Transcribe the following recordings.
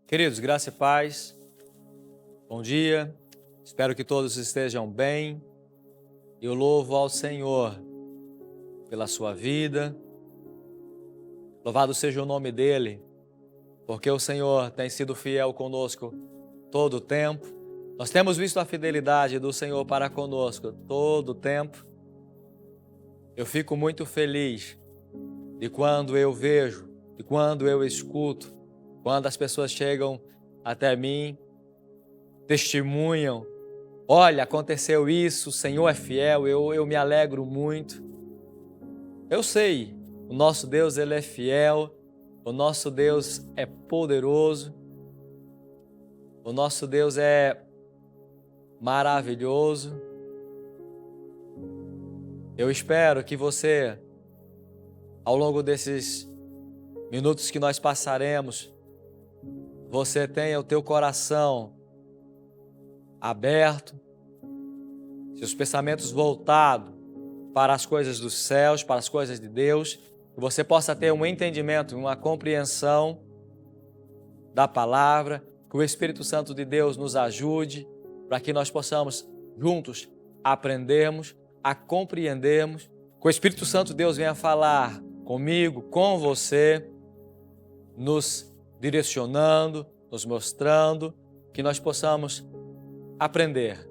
Queridos, graça e paz, bom dia, espero que todos estejam bem. Eu louvo ao Senhor pela sua vida, louvado seja o nome dEle, porque o Senhor tem sido fiel conosco todo o tempo. Nós temos visto a fidelidade do Senhor para conosco todo o tempo. Eu fico muito feliz de quando eu vejo, de quando eu escuto, quando as pessoas chegam até mim, testemunham, olha, aconteceu isso, o Senhor é fiel, eu me alegro muito. Eu sei, o nosso Deus, Ele é fiel, o nosso Deus é poderoso, o nosso Deus é maravilhoso. Eu espero que você, ao longo desses minutos que nós passaremos, você tenha o teu coração aberto, seus pensamentos voltados para as coisas dos céus, para as coisas de Deus, que você possa ter um entendimento, uma compreensão da palavra, que o Espírito Santo de Deus nos ajude, para que nós possamos juntos aprendermos, a compreendermos, que o Espírito Santo de Deus venha falar comigo, com você, nos direcionando, nos mostrando, que nós possamos aprender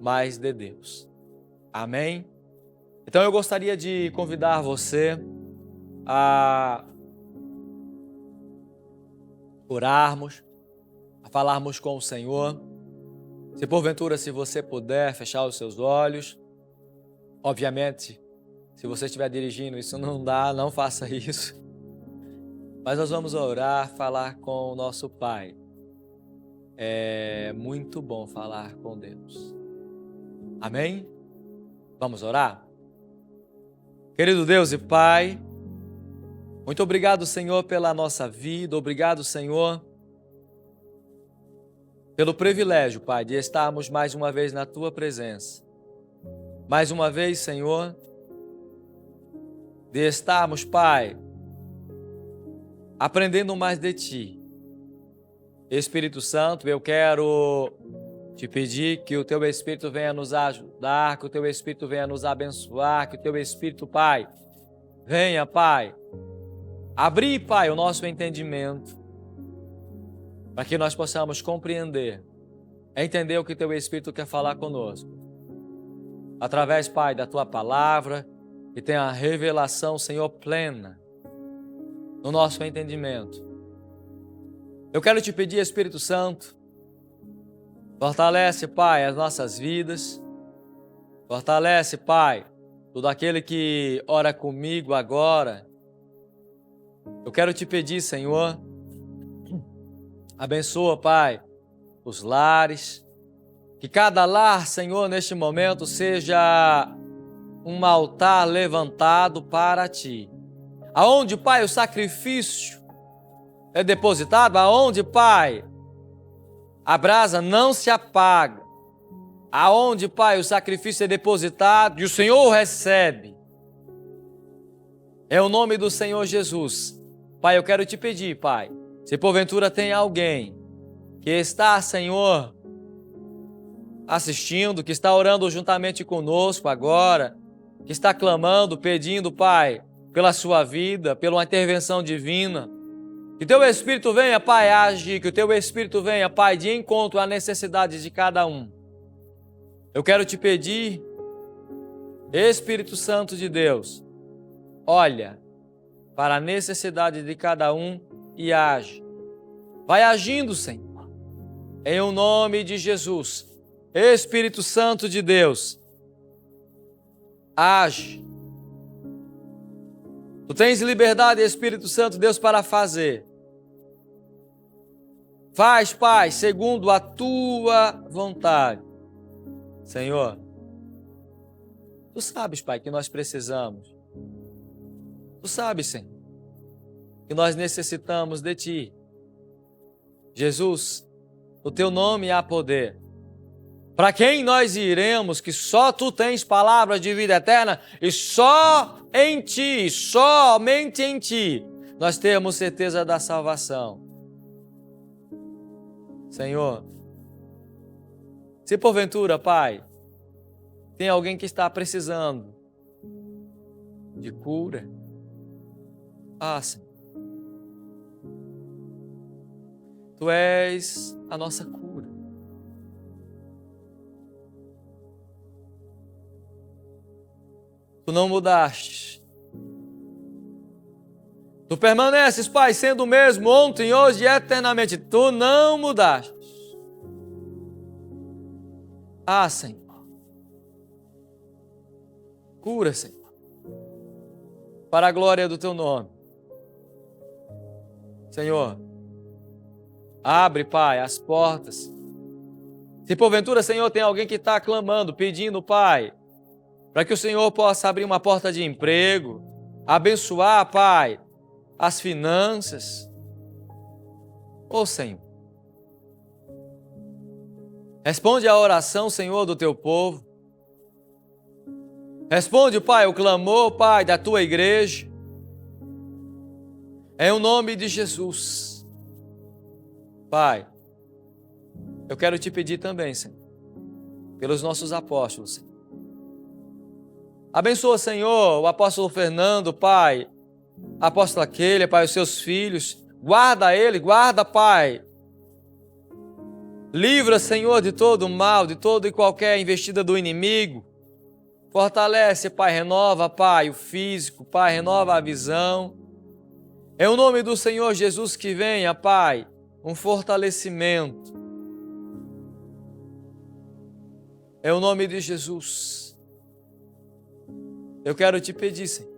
mais de Deus. Amém? Então eu gostaria de convidar você a orarmos, a falarmos com o Senhor. Se porventura, se você puder fechar os seus olhos, obviamente, se você estiver dirigindo, isso não dá, não faça isso. Mas nós vamos orar, falar com o nosso Pai. É muito bom falar com Deus. Amém? Vamos orar? Querido Deus e Pai, muito obrigado, Senhor, pela nossa vida. Obrigado, Senhor, pelo privilégio, Pai, de estarmos mais uma vez na Tua presença. Mais uma vez, Senhor, de estarmos, Pai, aprendendo mais de Ti. Espírito Santo, eu quero te pedir que o Teu Espírito venha nos ajudar, que o Teu Espírito venha nos abençoar, que o Teu Espírito, Pai, venha, Pai, abrir, Pai, o nosso entendimento, para que nós possamos compreender, entender o que Teu Espírito quer falar conosco. Através, Pai, da Tua palavra, que tenha a revelação, Senhor, plena no nosso entendimento. Eu quero te pedir, Espírito Santo, fortalece, Pai, as nossas vidas, fortalece, Pai, todo aquele que ora comigo agora. Eu quero te pedir, Senhor, abençoa, Pai, os lares, que cada lar, Senhor, neste momento seja um altar levantado para Ti, aonde, Pai, o sacrifício é depositado, aonde, Pai, a brasa não se apaga, aonde, Pai, o sacrifício é depositado e o Senhor recebe. É o nome do Senhor Jesus. Pai, eu quero te pedir, Pai, se porventura tem alguém que está, Senhor, assistindo, que está orando juntamente conosco agora, que está clamando, pedindo, Pai, pela sua vida, pela uma intervenção divina, que Teu Espírito venha, Pai, agir, que o Teu Espírito venha, Pai, de encontro às necessidades de cada um. Eu quero te pedir, Espírito Santo de Deus, olha para a necessidade de cada um e age. Vai agindo, Senhor, em o nome de Jesus. Espírito Santo de Deus, age. Tu tens liberdade, Espírito Santo de Deus, para fazer. Faz, Pai, segundo a Tua vontade. Senhor, Tu sabes, Pai, que nós precisamos. Tu sabes, Senhor, que nós necessitamos de Ti. Jesus, no Teu nome há poder. Para quem nós iremos, que só Tu tens palavras de vida eterna e só em Ti, somente em Ti, nós temos certeza da salvação. Senhor, se porventura, Pai, tem alguém que está precisando de cura, Senhor, Tu és a nossa cura. Tu não mudaste. Tu permaneces, Pai, sendo o mesmo ontem, hoje e eternamente. Tu não mudaste. Senhor. Cura, Senhor. Para a glória do Teu nome. Senhor, abre, Pai, as portas. Se porventura, Senhor, tem alguém que está clamando, pedindo, Pai, para que o Senhor possa abrir uma porta de emprego, abençoar, Pai, as finanças. Senhor, responde a oração, Senhor, do Teu povo. Responde, Pai, o clamor, Pai, da Tua igreja. Em o nome de Jesus. Pai, eu quero Te pedir também, Senhor, pelos nossos apóstolos, Senhor. Abençoa, Senhor, o apóstolo Fernando, Pai, a apóstola Keila, Pai, os seus filhos. Guarda ele, guarda, Pai. Livra, Senhor, de todo o mal, de toda e qualquer investida do inimigo. Fortalece, Pai, renova, Pai, o físico, Pai, renova a visão. É o nome do Senhor Jesus que venha, Pai, um fortalecimento. É o nome de Jesus. Eu quero Te pedir, Senhor.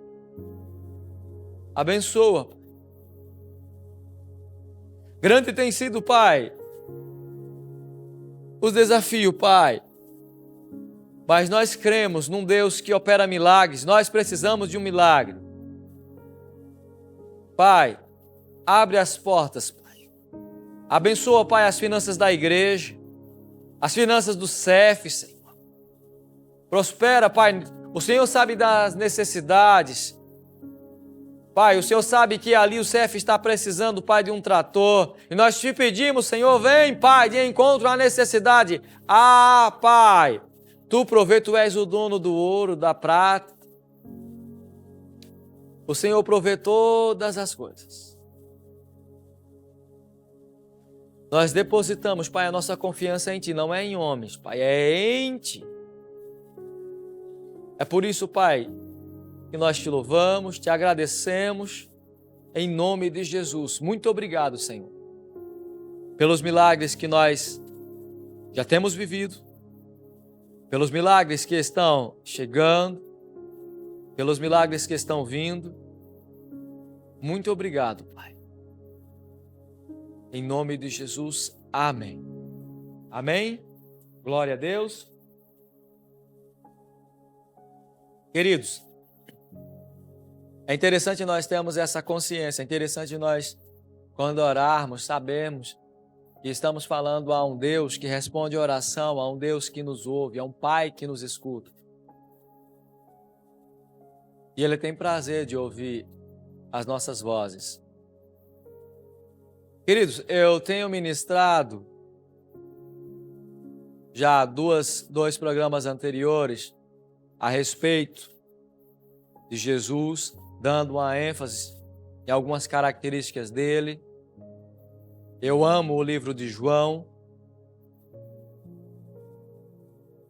Abençoa. Grande tem sido, Pai, os desafios, Pai. Mas nós cremos num Deus que opera milagres. Nós precisamos de um milagre. Pai, abre as portas, Pai. Abençoa, Pai, as finanças da igreja, as finanças do CEF, Senhor. Prospera, Pai. O Senhor sabe das necessidades. Pai, o Senhor sabe que ali o CEF está precisando, Pai, de um trator. E nós Te pedimos, Senhor, vem, Pai, de encontro à necessidade. Pai, Tu provê, Tu és o dono do ouro, da prata. O Senhor provê todas as coisas. Nós depositamos, Pai, a nossa confiança em Ti, não é em homens, Pai, é em Ti. É por isso, Pai, que nós Te louvamos, Te agradecemos, em nome de Jesus. Muito obrigado, Senhor, pelos milagres que nós já temos vivido, pelos milagres que estão chegando, pelos milagres que estão vindo. Muito obrigado, Pai. Em nome de Jesus, amém. Amém? Glória a Deus. Queridos, é interessante nós termos essa consciência, é interessante nós, quando orarmos, sabermos que estamos falando a um Deus que responde a oração, a um Deus que nos ouve, a um Pai que nos escuta. E Ele tem prazer de ouvir as nossas vozes. Queridos, eu tenho ministrado já dois programas anteriores a respeito de Jesus, dando uma ênfase em algumas características dele. Eu amo o livro de João,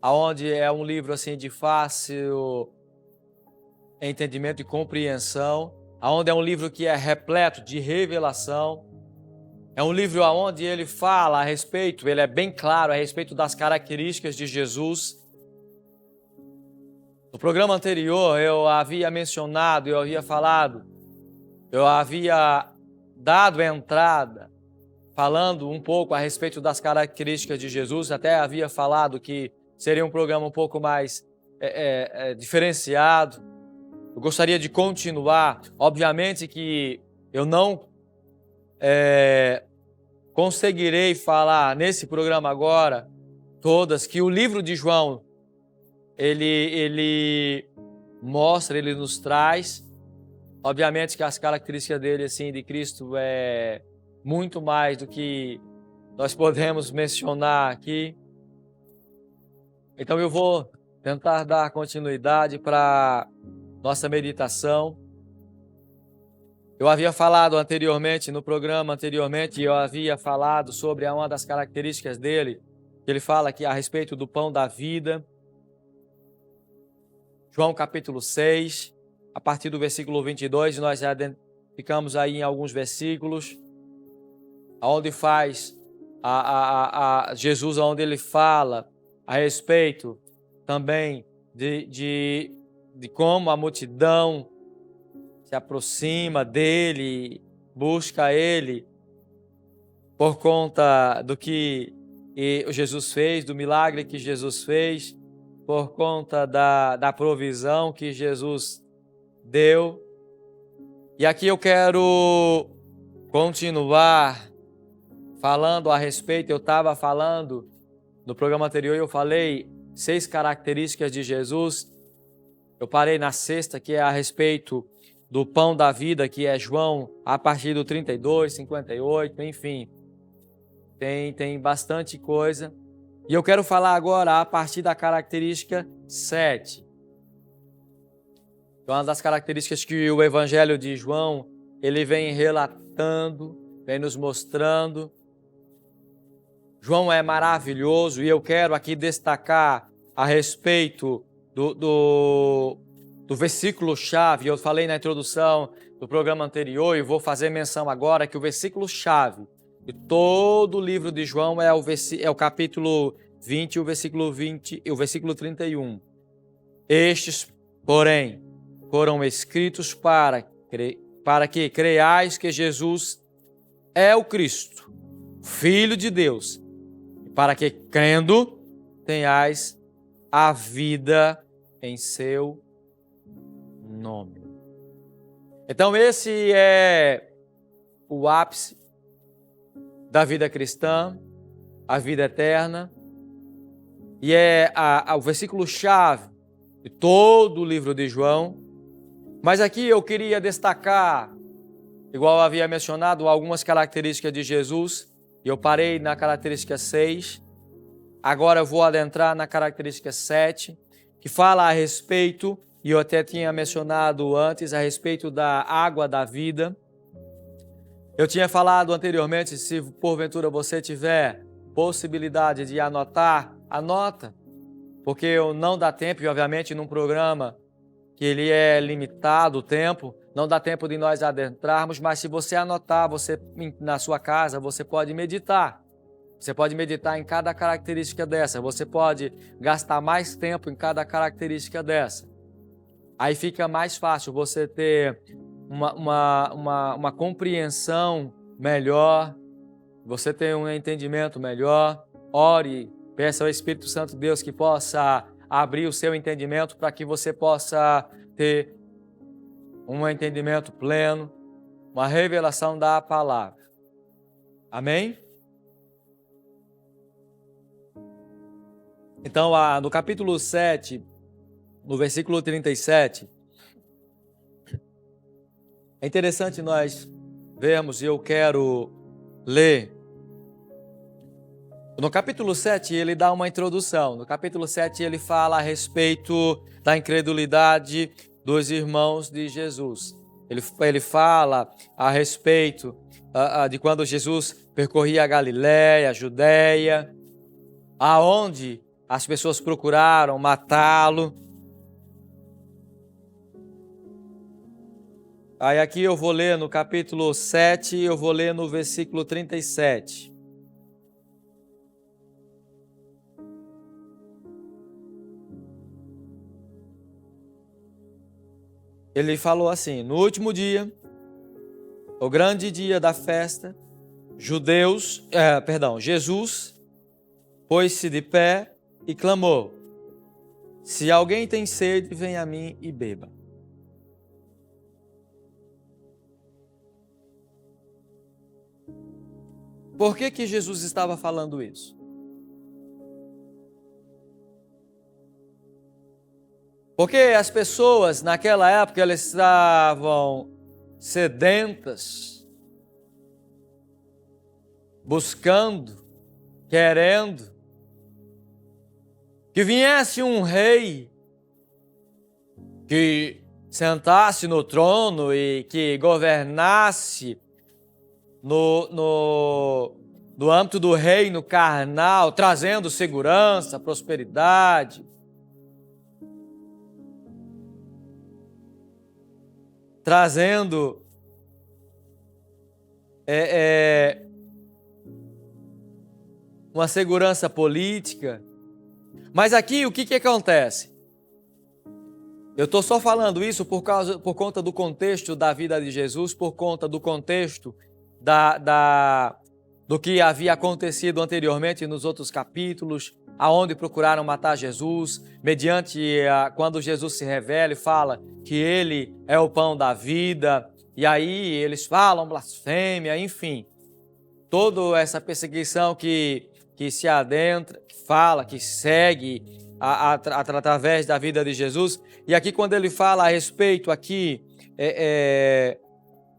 onde é um livro assim de fácil entendimento e compreensão, onde é um livro que é repleto de revelação. É um livro onde ele fala a respeito, ele é bem claro a respeito das características de Jesus. No programa anterior eu havia mencionado, eu havia falado, eu havia dado entrada falando um pouco a respeito das características de Jesus, até havia falado que seria um programa um pouco mais diferenciado. Eu gostaria de continuar. Obviamente que eu não conseguirei falar nesse programa agora todas, que o livro de João, ele mostra, ele nos traz. Obviamente que as características dele, assim, de Cristo, é muito mais do que nós podemos mencionar aqui. Então eu vou tentar dar continuidade para nossa meditação. Eu havia falado anteriormente, no programa anteriormente, eu havia falado sobre uma das características dele, que ele fala aqui a respeito do pão da vida. João capítulo 6, a partir do versículo 22, nós já ficamos aí em alguns versículos, onde faz Jesus, onde ele fala a respeito também de como a multidão se aproxima dele, busca ele por conta do que Jesus fez, do milagre que Jesus fez, por conta da provisão que Jesus deu. E aqui eu quero continuar falando a respeito. Eu estava falando no programa anterior, eu falei 6 características de Jesus. Eu parei na 6ª, que é a respeito do pão da vida, que é João, a partir do 32, 58, enfim. Tem bastante coisa. E eu quero falar agora a partir da característica 7. Uma das características que o Evangelho de João, ele vem relatando, vem nos mostrando. João é maravilhoso e eu quero aqui destacar a respeito do versículo-chave. Eu falei na introdução do programa anterior e vou fazer menção agora que o versículo-chave de todo o livro de João é o capítulo 20, o versículo 31. Estes, porém, foram escritos para que creiais que Jesus é o Cristo, Filho de Deus, e para que, crendo, tenhais a vida em seu nome. Então esse é o ápice da vida cristã, a vida eterna, e é o versículo-chave de todo o livro de João. Mas aqui eu queria destacar, igual eu havia mencionado, algumas características de Jesus, e eu parei na característica 6, agora eu vou adentrar na característica 7, que fala a respeito, e eu até tinha mencionado antes, a respeito da água da vida. Eu tinha falado anteriormente, se porventura você tiver possibilidade de anotar, anota, porque não dá tempo, e obviamente num programa que ele é limitado o tempo, não dá tempo de nós adentrarmos, mas se você anotar, você na sua casa, você pode meditar. Você pode meditar em cada característica dessa, você pode gastar mais tempo em cada característica dessa. Aí fica mais fácil você ter uma compreensão melhor, você ter um entendimento melhor. Ore, peça ao Espírito Santo de Deus que possa abrir o seu entendimento para que você possa ter um entendimento pleno, uma revelação da palavra. Amém? Então, no capítulo 7, no versículo 37, é interessante nós vermos, e eu quero ler. No capítulo 7, ele dá uma introdução. No capítulo 7, ele fala a respeito da incredulidade dos irmãos de Jesus. Ele fala a respeito de quando Jesus percorria a Galiléia, a Judéia, aonde as pessoas procuraram matá-lo. Aí aqui eu vou ler no capítulo 7, eu vou ler no versículo 37. Ele falou assim: no último dia, o grande dia da festa, Jesus pôs-se de pé e clamou: se alguém tem sede, venha a mim e beba. Por que Jesus estava falando isso? Porque as pessoas naquela época elas estavam sedentas, buscando querendo que viesse um rei que sentasse no trono e que governasse no âmbito do reino carnal, trazendo segurança, prosperidade. Trazendo uma segurança política. Mas aqui o que acontece? Eu estou só falando isso por conta do contexto da vida de Jesus, por conta do contexto do que havia acontecido anteriormente nos outros capítulos, aonde procuraram matar Jesus, quando Jesus se revela e fala que Ele é o pão da vida, e aí eles falam blasfêmia, enfim, toda essa perseguição que se adentra, que fala, que segue através da vida de Jesus. E aqui quando ele fala a respeito aqui,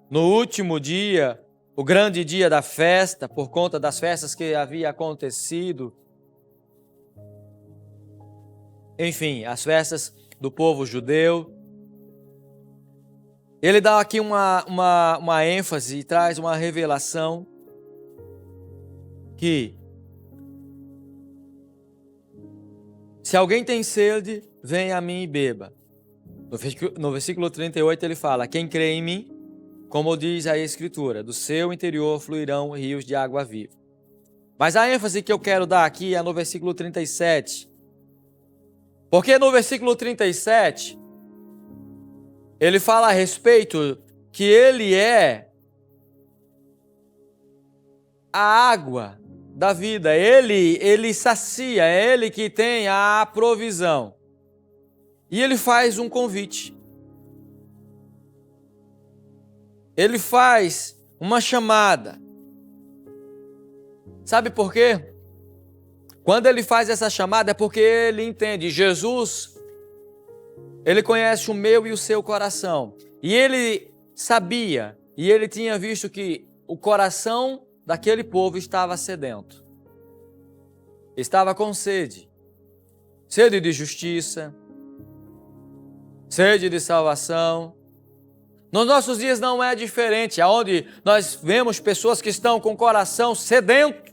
no último dia, o grande dia da festa, por conta das festas que havia acontecido, enfim, as festas do povo judeu, ele dá aqui uma ênfase e traz uma revelação que se alguém tem sede, venha a mim e beba. No versículo 38 ele fala, quem crê em mim, como diz a Escritura, do seu interior fluirão rios de água viva. Mas a ênfase que eu quero dar aqui é no versículo 37. Porque no versículo 37, ele fala a respeito que ele é a água da vida, ele sacia, é ele que tem a provisão. E ele faz um convite. Ele faz uma chamada. Sabe por quê? Quando ele faz essa chamada é porque ele entende, Jesus, ele conhece o meu e o seu coração. E ele sabia, e ele tinha visto que o coração daquele povo estava sedento. Estava com sede. Sede de justiça, sede de salvação. Nos nossos dias não é diferente, aonde nós vemos pessoas que estão com o coração sedento.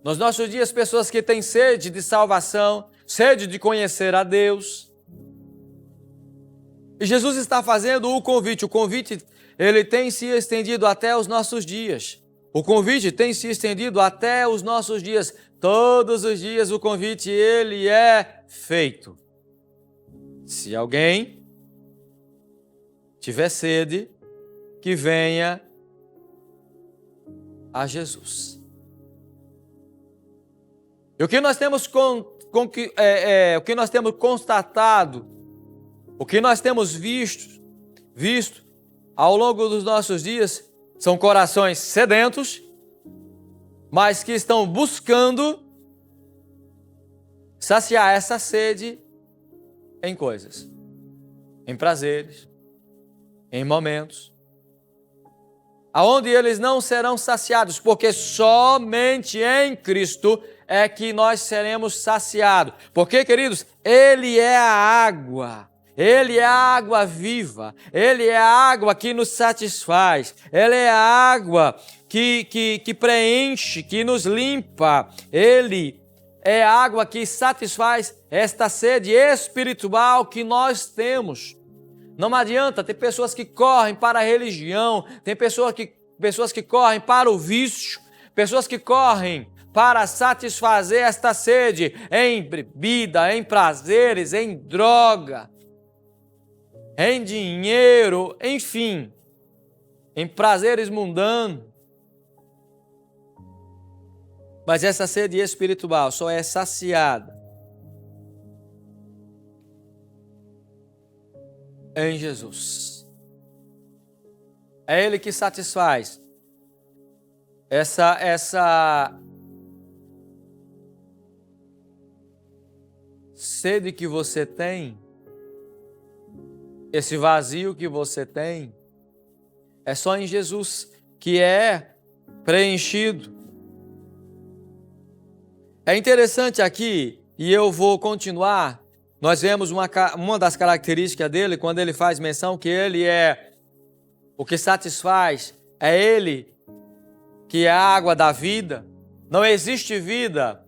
Nos nossos dias, pessoas que têm sede de salvação, sede de conhecer a Deus. E Jesus está fazendo o convite, ele tem se estendido até os nossos dias. O convite tem se estendido até os nossos dias. Todos os dias o convite, ele é feito. Se alguém tiver sede, que venha a Jesus. E o que nós temos o que nós temos constatado, o que nós temos visto ao longo dos nossos dias, são corações sedentos, mas que estão buscando saciar essa sede em coisas, em prazeres, em momentos, aonde eles não serão saciados, porque somente em Cristo é que nós seremos saciados. Porque, queridos, Ele é a água. Ele é a água viva, Ele é a água que nos satisfaz, Ele é a água que preenche, que nos limpa, Ele é a água que satisfaz esta sede espiritual que nós temos. Não adianta, tem pessoas que correm para a religião, tem pessoas que correm para o vício, pessoas que correm para satisfazer esta sede em bebida, em prazeres, em droga, em dinheiro, enfim, em prazeres mundanos. Mas essa sede espiritual só é saciada em Jesus. É Ele que satisfaz essa sede que você tem, esse vazio que você tem, é só em Jesus que é preenchido. É interessante aqui, e eu vou continuar, nós vemos uma das características dele, quando ele faz menção que ele é o que satisfaz, é ele que é a água da vida. Não existe vida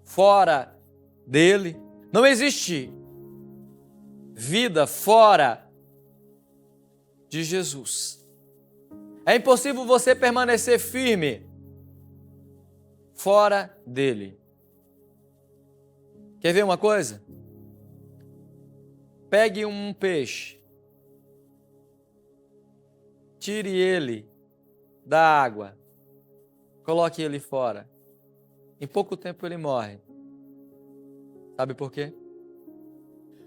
fora dele. Não existe vida fora de Jesus. É impossível você permanecer firme fora dele. Quer ver uma coisa? Pegue um peixe, tire ele da água, coloque ele fora. Em pouco tempo ele morre. Sabe por quê?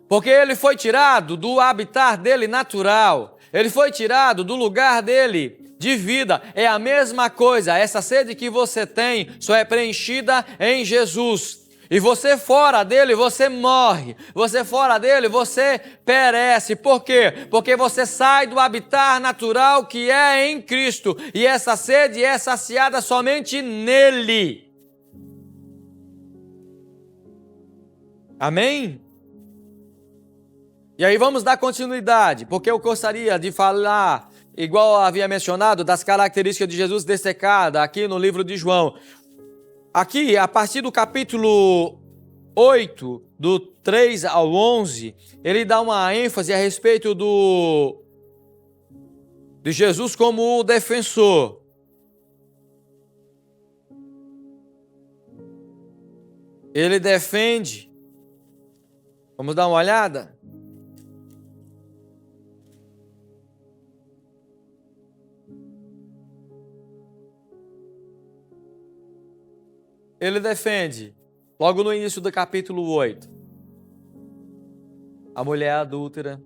Porque ele foi tirado do habitat dele natural. Ele foi tirado do lugar dele de vida. É a mesma coisa. Essa sede que você tem só é preenchida em Jesus. E você fora dele, você morre. Você fora dele, você perece. Por quê? Porque você sai do habitat natural que é em Cristo. E essa sede é saciada somente nele. Amém? E aí vamos dar continuidade, porque eu gostaria de falar, igual eu havia mencionado, das características de Jesus destacada aqui no livro de João. Aqui, a partir do capítulo 8, do 3 ao 11, ele dá uma ênfase a respeito de Jesus como o defensor. Ele defende. Vamos dar uma olhada? Ele defende, logo no início do capítulo 8, a mulher adúltera,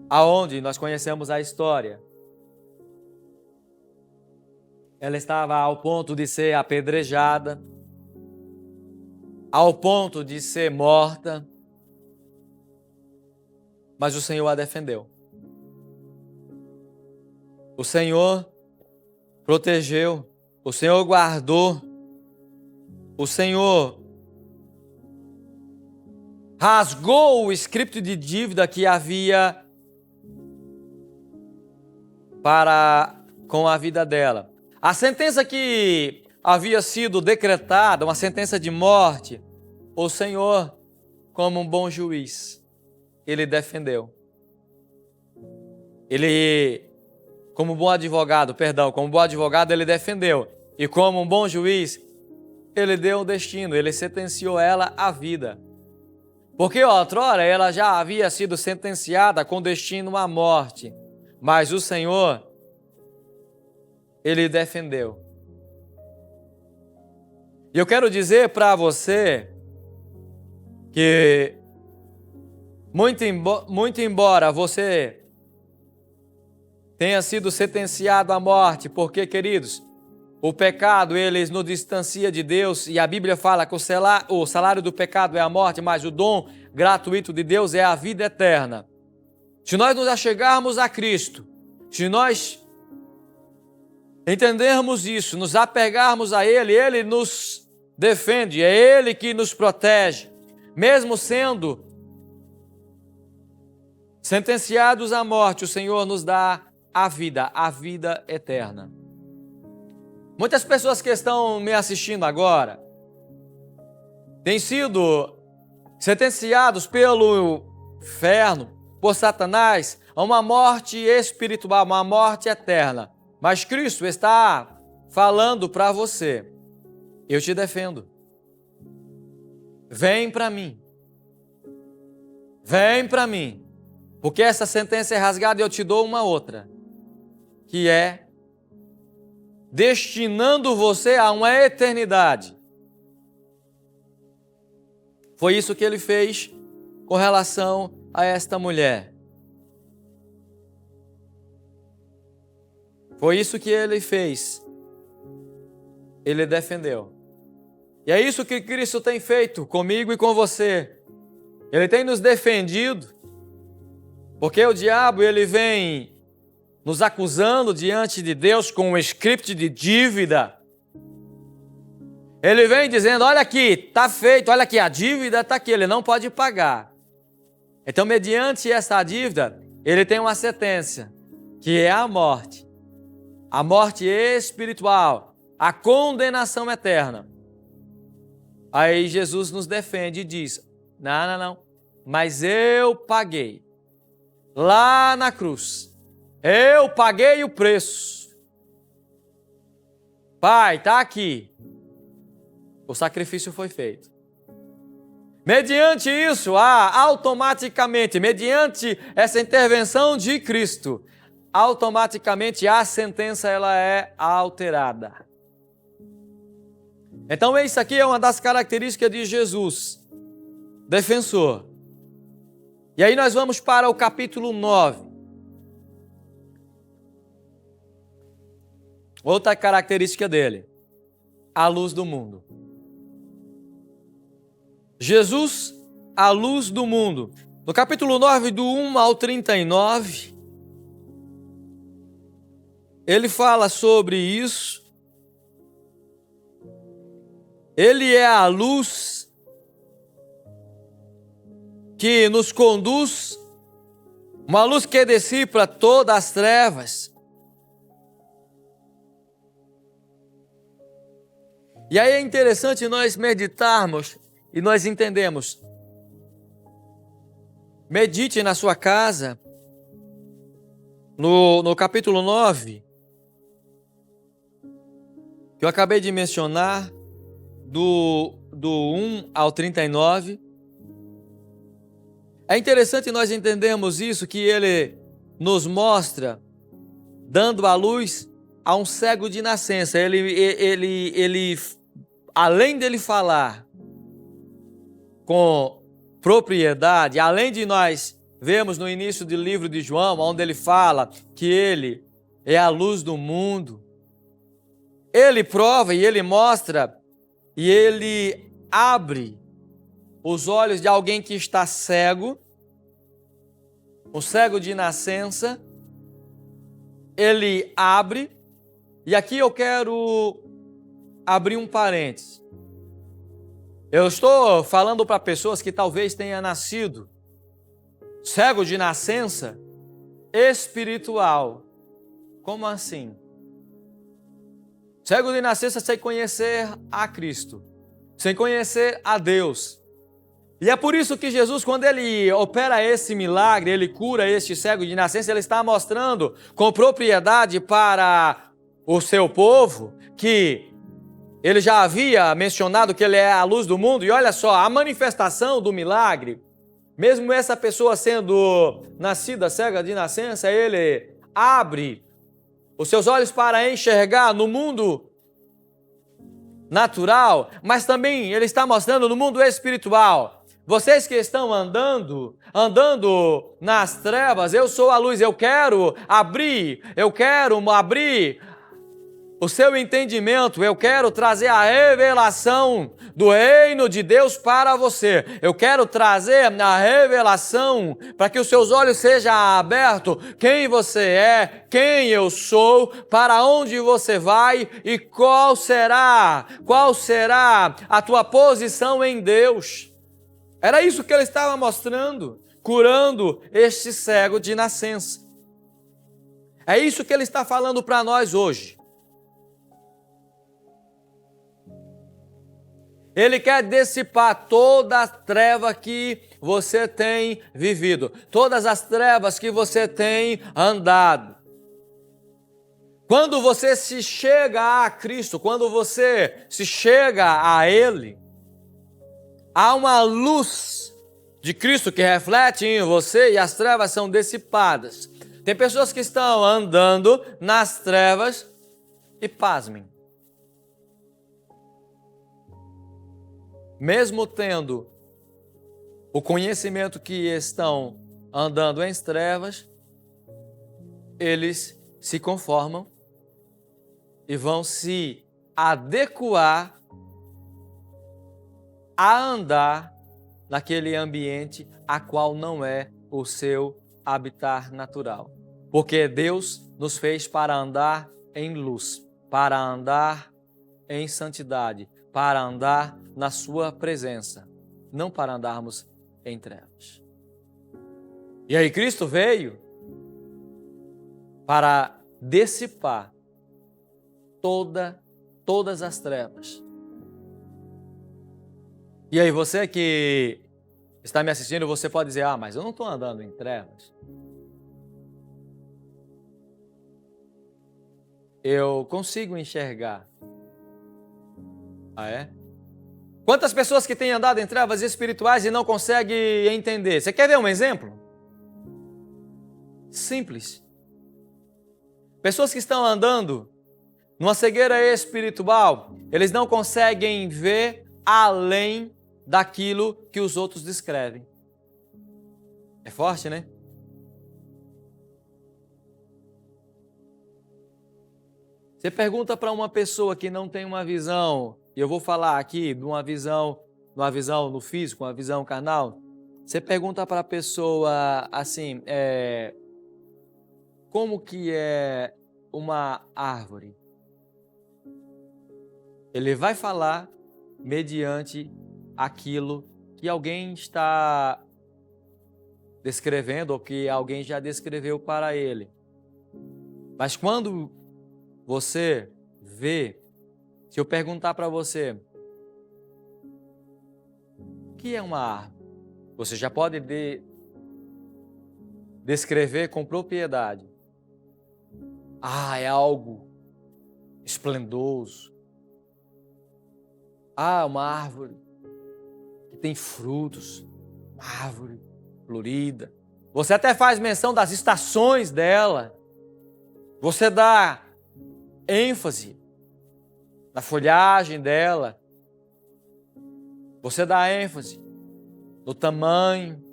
aonde nós conhecemos a história. Ela estava ao ponto de ser apedrejada, ao ponto de ser morta, mas o Senhor a defendeu. O Senhor protegeu, o Senhor guardou, o Senhor rasgou o escrito de dívida que havia com a vida dela. A sentença que havia sido decretada, uma sentença de morte, o Senhor, como um bom juiz, ele defendeu. Como bom advogado, ele defendeu. E como um bom juiz, ele deu o destino, ele sentenciou ela à vida. Porque outrora ela já havia sido sentenciada com destino à morte. Mas o Senhor, ele defendeu. E eu quero dizer para você que, muito embora você tenha sido sentenciado à morte, porque, queridos, o pecado, ele nos distancia de Deus, e a Bíblia fala que o salário do pecado é a morte, mas o dom gratuito de Deus é a vida eterna. Se nós nos achegarmos a Cristo, se nós entendermos isso, nos apegarmos a Ele, Ele nos defende, é Ele que nos protege, mesmo sendo sentenciados à morte, o Senhor nos dá a vida eterna. Muitas pessoas que estão me assistindo agora têm sido sentenciados pelo inferno, por Satanás, a uma morte espiritual, uma morte eterna. Mas Cristo está falando para você: eu te defendo. Vem para mim. Vem para mim. Porque essa sentença é rasgada e eu te dou uma outra, que é destinando você a uma eternidade. Foi isso que ele fez com relação a esta mulher. Foi isso que ele fez. Ele defendeu. E é isso que Cristo tem feito comigo e com você. Ele tem nos defendido, porque o diabo, ele vem nos acusando diante de Deus com um script de dívida. Ele vem dizendo, olha aqui, está feito, olha aqui, a dívida está aqui, ele não pode pagar. Então, mediante essa dívida, ele tem uma sentença, que é a morte espiritual, a condenação eterna. Aí Jesus nos defende e diz, não, mas eu paguei, lá na cruz, eu paguei o preço. Pai, está aqui. O sacrifício foi feito. Mediante isso, automaticamente, mediante essa intervenção de Cristo, automaticamente a sentença ela é alterada. Então, isso aqui é uma das características de Jesus, defensor. E aí nós vamos para o capítulo 9. Outra característica dele, a luz do mundo. Jesus, a luz do mundo. No capítulo 9, do 1 ao 39, ele fala sobre isso. Ele é a luz que nos conduz, uma luz que dissipa todas as trevas. E aí é interessante nós meditarmos e nós entendemos. Medite na sua casa, no capítulo 9, que eu acabei de mencionar, do 1 ao 39. É interessante nós entendermos isso, que ele nos dando a luz a um cego de nascença. Ele além dele falar com propriedade, além de nós vermos no início do livro de João, onde ele fala que ele é a luz do mundo, ele prova e ele mostra e ele abre os olhos de alguém que está cego, um cego de nascença. Ele abre, e aqui eu quero abrir um parênteses. Eu estou falando para pessoas que talvez tenham nascido cego de nascença espiritual. Como assim? Cego de nascença sem conhecer a Cristo, sem conhecer a Deus. E é por isso que Jesus, quando ele opera esse milagre, ele cura este cego de nascença, ele está mostrando com propriedade para o seu povo que ele já havia mencionado que ele é a luz do mundo. E olha só, a manifestação do milagre, mesmo essa pessoa sendo nascida cega de nascença, ele abre os seus olhos para enxergar no mundo natural, mas também ele está mostrando no mundo espiritual. Vocês que estão andando nas trevas, eu sou a luz, eu quero abrir o seu entendimento, eu quero trazer a revelação do reino de Deus para você. Eu quero trazer a revelação para que os seus olhos sejam abertos, quem você é, quem eu sou, para onde você vai e qual será a tua posição em Deus. Era isso que ele estava mostrando, curando este cego de nascença. É isso que ele está falando para nós hoje. Ele quer dissipar toda a treva que você tem vivido, todas as trevas que você tem andado. Quando você se chega a Cristo, quando você se chega a Ele, há uma luz de Cristo que reflete em você e as trevas são dissipadas. Tem pessoas que estão andando nas trevas e pasmem. Mesmo tendo o conhecimento que estão andando em trevas, eles se conformam e vão se adequar a andar naquele ambiente a qual não é o seu habitat natural. Porque Deus nos fez para andar em luz, para andar em santidade, para andar na sua presença, não para andarmos em trevas. E aí Cristo veio para dissipar todas as trevas. E aí você que está me assistindo, você pode dizer, mas eu não estou andando em trevas. Eu consigo enxergar. Ah, é? Quantas pessoas que têm andado em trevas espirituais e não conseguem entender? Você quer ver um exemplo? Simples. Pessoas que estão andando numa cegueira espiritual, eles não conseguem ver além daquilo que os outros descrevem. É forte, né? Você pergunta para uma pessoa que não tem uma visão, e eu vou falar aqui de uma visão no físico, uma visão carnal. Você pergunta para a pessoa assim, como que é uma árvore? Ele vai falar mediante aquilo que alguém está descrevendo ou que alguém já descreveu para ele. Mas quando você vê, se eu perguntar para você, o que é uma árvore? Você já pode descrever com propriedade. É algo esplendoso. Uma árvore que tem frutos, uma árvore florida. Você até faz menção das estações dela. Você dá ênfase na folhagem dela. Você dá ênfase no tamanho.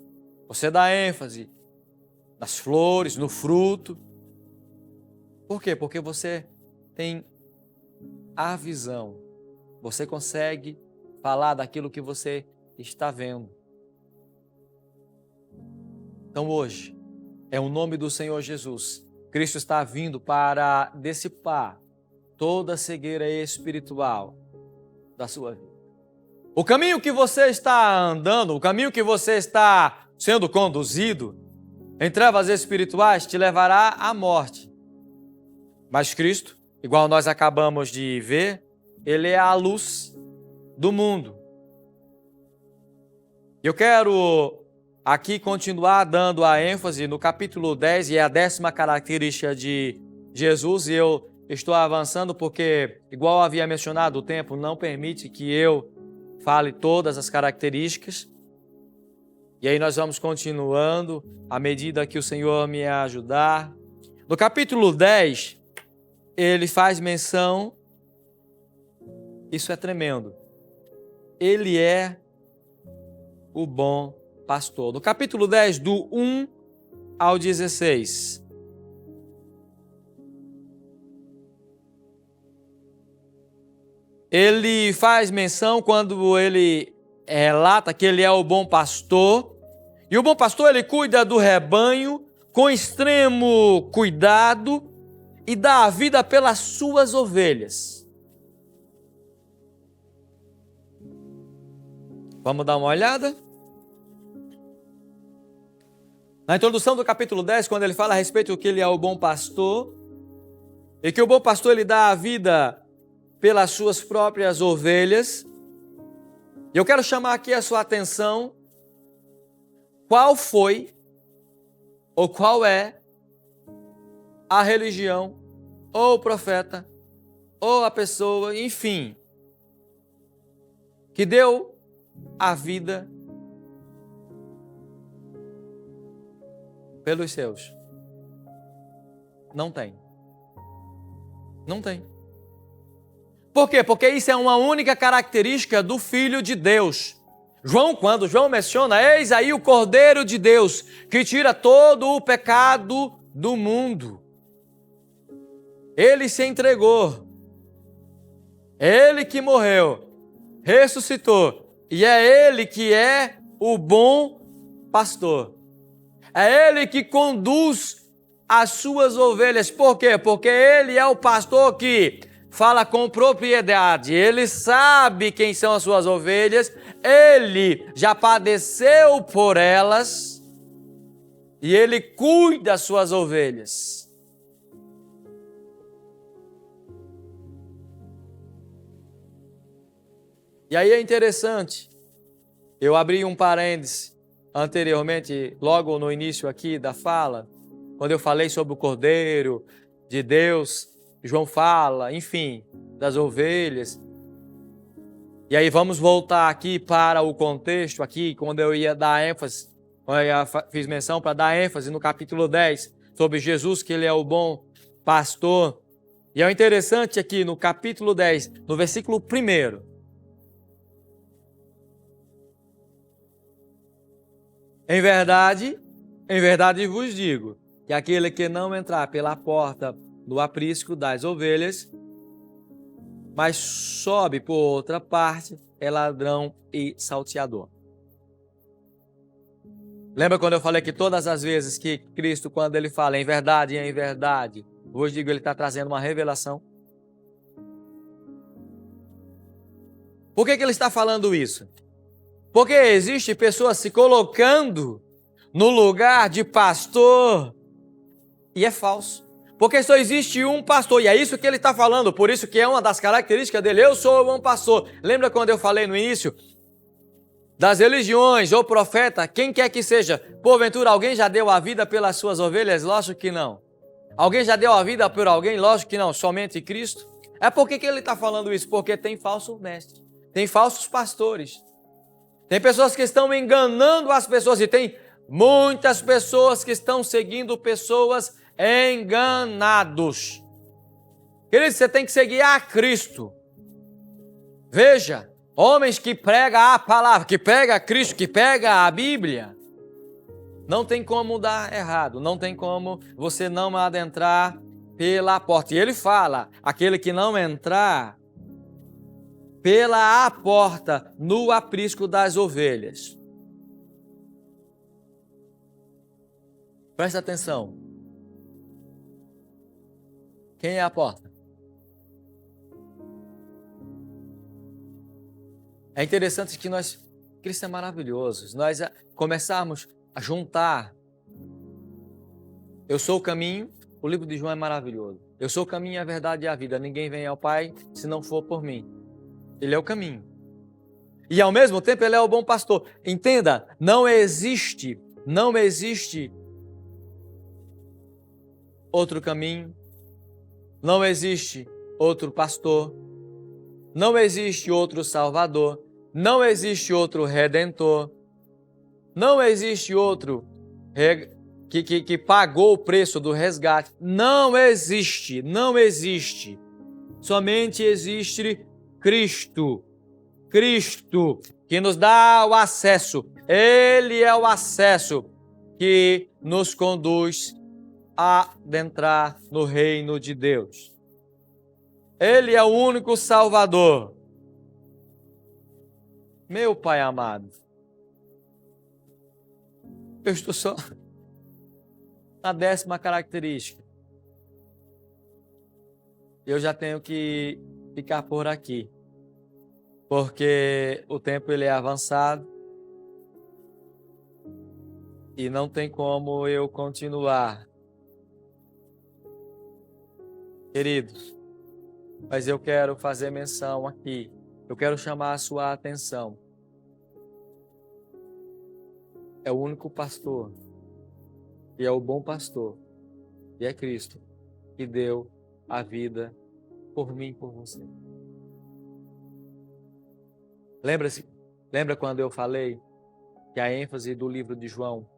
Você dá ênfase nas flores, no fruto. Por quê? Porque você tem a visão. Você consegue falar daquilo que você está vendo. Então hoje, é o nome do Senhor Jesus. Cristo está vindo para dissipar toda a cegueira espiritual da sua vida. O caminho que você está andando, o caminho que você está sendo conduzido em trevas espirituais te levará à morte. Mas Cristo, igual nós acabamos de ver, Ele é a luz do mundo. Eu quero aqui continuar dando a ênfase no capítulo 10, e é a 10ª característica de Jesus, e eu estou avançando porque, igual eu havia mencionado, o tempo não permite que eu fale todas as características. E aí nós vamos continuando à medida que o Senhor me ajudar. No capítulo 10, ele faz menção, isso é tremendo, ele é o bom pastor. No capítulo 10, do 1 ao 16. Ele faz menção quando ele relata que ele é o bom pastor. E o bom pastor, ele cuida do rebanho com extremo cuidado e dá a vida pelas suas ovelhas. Vamos dar uma olhada? Na introdução do capítulo 10, quando ele fala a respeito do que ele é o bom pastor, e que o bom pastor ele dá a vida pelas suas próprias ovelhas, eu quero chamar aqui a sua atenção, qual foi, ou qual é, a religião, ou o profeta, ou a pessoa, enfim, que deu a vida pelos seus. Não tem. Não tem. Por quê? Porque isso é uma única característica do Filho de Deus. Quando João menciona, eis aí o Cordeiro de Deus, que tira todo o pecado do mundo. Ele se entregou. Ele que morreu, ressuscitou. E é Ele que é o bom pastor. É Ele que conduz as suas ovelhas. Por quê? Porque ele é o pastor que fala com propriedade. Ele sabe quem são as suas ovelhas. Ele já padeceu por elas. E ele cuida das suas ovelhas. E aí é interessante. Eu abri um parêntese anteriormente, logo no início aqui da fala, quando eu falei sobre o Cordeiro de Deus, João fala, enfim, das ovelhas. E aí vamos voltar aqui para o contexto aqui, quando eu ia dar ênfase, quando eu fiz menção para dar ênfase no capítulo 10, sobre Jesus, que ele é o bom pastor. E é interessante aqui no capítulo 10, no versículo 1, em verdade vos digo, que aquele que não entrar pela porta do aprisco das ovelhas, mas sobe por outra parte, é ladrão e salteador. Lembra quando eu falei que todas as vezes que Cristo, quando ele fala em verdade, vos digo, ele está trazendo uma revelação? Por que ele está falando isso? Porque existe pessoas se colocando no lugar de pastor e é falso. Porque só existe um pastor e é isso que ele está falando, por isso que é uma das características dele. Eu sou o bom pastor. Lembra quando eu falei no início das religiões ou profeta, quem quer que seja, porventura alguém já deu a vida pelas suas ovelhas? Lógico que não. Alguém já deu a vida por alguém? Lógico que não, somente Cristo. É por que ele está falando isso? Porque tem falso mestre, tem falsos pastores. Tem pessoas que estão enganando as pessoas e tem muitas pessoas que estão seguindo pessoas enganados. Querido, você tem que seguir a Cristo. Veja, homens que pregam a palavra, que pregam a Cristo, que pregam a Bíblia, não tem como dar errado, não tem como você não adentrar pela porta. E ele fala, aquele que não entrar pela porta no aprisco das ovelhas. Presta atenção. Quem é a porta? É interessante que Cristo é maravilhoso, nós começarmos a juntar. Eu sou o caminho, o livro de João é maravilhoso. Eu sou o caminho, a verdade e a vida. Ninguém vem ao Pai se não for por mim. Ele é o caminho. E ao mesmo tempo ele é o bom pastor. Entenda, não existe outro caminho, não existe outro pastor, não existe outro salvador, não existe outro redentor, não existe outro que pagou o preço do resgate. Não existe. Somente existe Cristo, que nos dá o acesso. Ele é o acesso que nos conduz a adentrar no reino de Deus. Ele é o único Salvador. Meu Pai amado, eu estou só na 10ª característica. Eu já tenho que ficar por aqui, porque o tempo ele é avançado e não tem como eu continuar. Queridos, mas eu quero fazer menção aqui, eu quero chamar a sua atenção. É o único pastor, e é o bom pastor, e é Cristo, que deu a vida por mim e por você. Lembra quando eu falei que a ênfase do livro de João?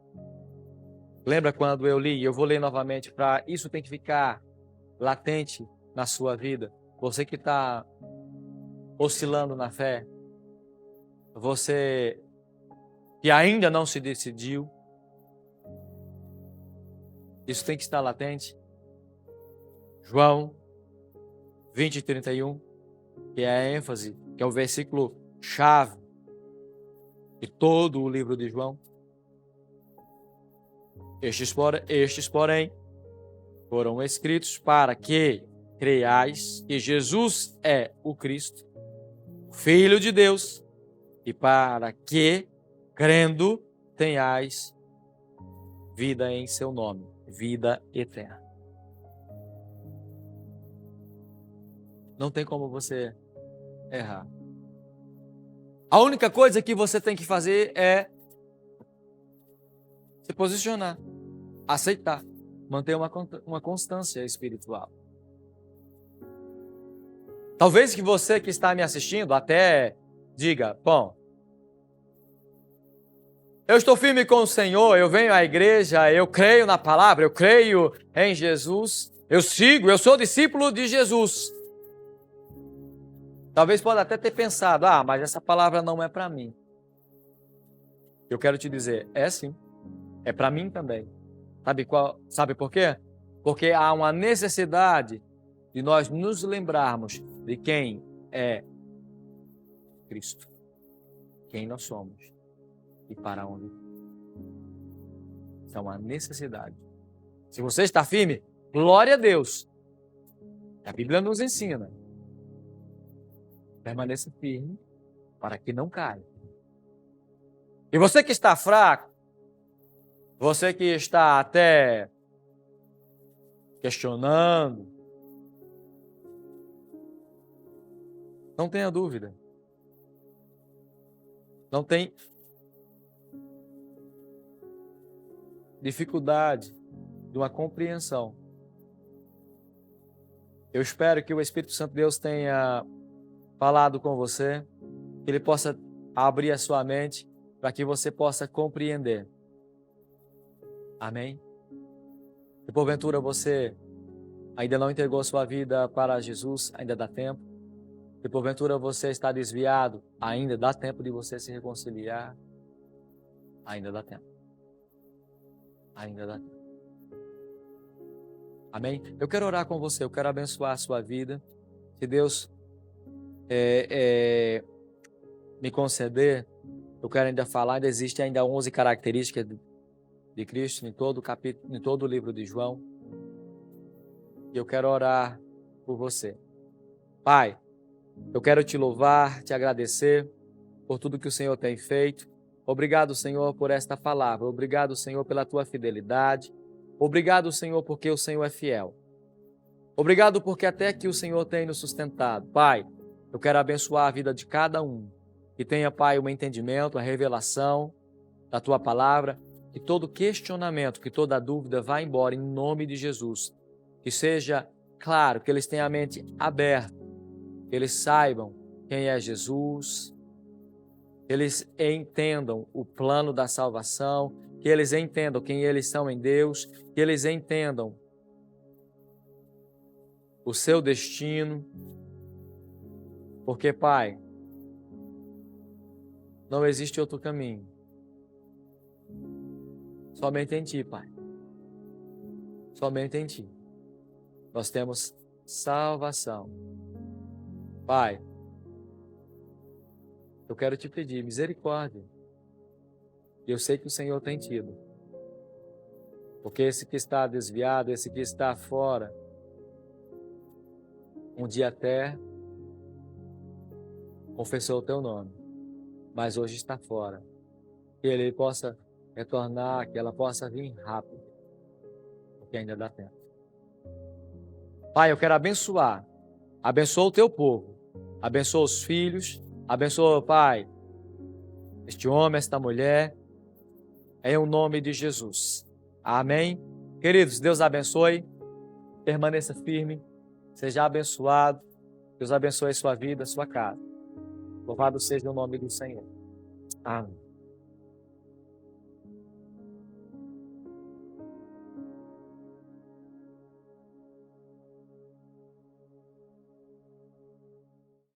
Lembra quando eu li? Eu vou ler novamente, para isso tem que ficar latente na sua vida. Você que está oscilando na fé, você que ainda não se decidiu, isso tem que estar latente. João 20:31, que é a ênfase, que é o versículo chave de todo o livro de João. Estes, porém, foram escritos para que creiais que Jesus é o Cristo, Filho de Deus, e para que, crendo, tenhais vida em seu nome, vida eterna. Não tem como você errar. A única coisa que você tem que fazer é se posicionar, aceitar, manter uma constância espiritual. Talvez que você que está me assistindo até diga, bom, eu estou firme com o Senhor, eu venho à igreja, eu creio na palavra, eu creio em Jesus, eu sigo, eu sou discípulo de Jesus. Talvez pode até ter pensado, mas essa palavra não é para mim. Eu quero te dizer, é sim, é para mim também. Sabe por quê? Porque há uma necessidade de nós nos lembrarmos de quem é Cristo, quem nós somos e para onde. Isso é uma necessidade. Se você está firme, glória a Deus. A Bíblia nos ensina. Permaneça firme para que não caia. E você que está fraco, você que está até questionando, não tenha dúvida. Não tem dificuldade de uma compreensão. Eu espero que o Espírito Santo de Deus tenha falado com você, que ele possa abrir a sua mente para que você possa compreender. Amém? Se porventura você ainda não entregou sua vida para Jesus, ainda dá tempo. Se porventura você está desviado, ainda dá tempo de você se reconciliar. Ainda dá tempo. Ainda dá tempo. Amém? Eu quero orar com você, eu quero abençoar a sua vida. Se Deus me conceder, eu quero ainda falar, ainda existem ainda 11 características de Cristo em todo o capítulo, em todo o livro de João. E eu quero orar por você. Pai, eu quero te louvar, te agradecer por tudo que o Senhor tem feito. Obrigado, Senhor, por esta palavra. Obrigado, Senhor, pela tua fidelidade. Obrigado, Senhor, porque o Senhor é fiel. Obrigado porque até aqui o Senhor tem nos sustentado. Pai, eu quero abençoar a vida de cada um. Que tenha, Pai, um entendimento, a revelação da tua palavra. Que todo questionamento, que toda dúvida vá embora em nome de Jesus. Que seja claro, que eles tenham a mente aberta. Que eles saibam quem é Jesus. Que eles entendam o plano da salvação. Que eles entendam quem eles são em Deus. Que eles entendam o seu destino. Porque, Pai, não existe outro caminho. Somente em Ti, Pai. Somente em Ti. Nós temos salvação. Pai, eu quero te pedir misericórdia. Eu sei que o Senhor tem tido. Porque esse que está desviado, esse que está fora, um dia até confessou o teu nome, mas hoje está fora. Que ele possa retornar, que ela possa vir rápido, porque ainda dá tempo. Pai, eu quero abençoar. Abençoa o teu povo. Abençoa os filhos. Abençoa, Pai, este homem, esta mulher, em o nome de Jesus. Amém? Queridos, Deus abençoe. Permaneça firme. Seja abençoado. Deus abençoe a sua vida, a sua casa. Louvado seja o nome do Senhor. Amém.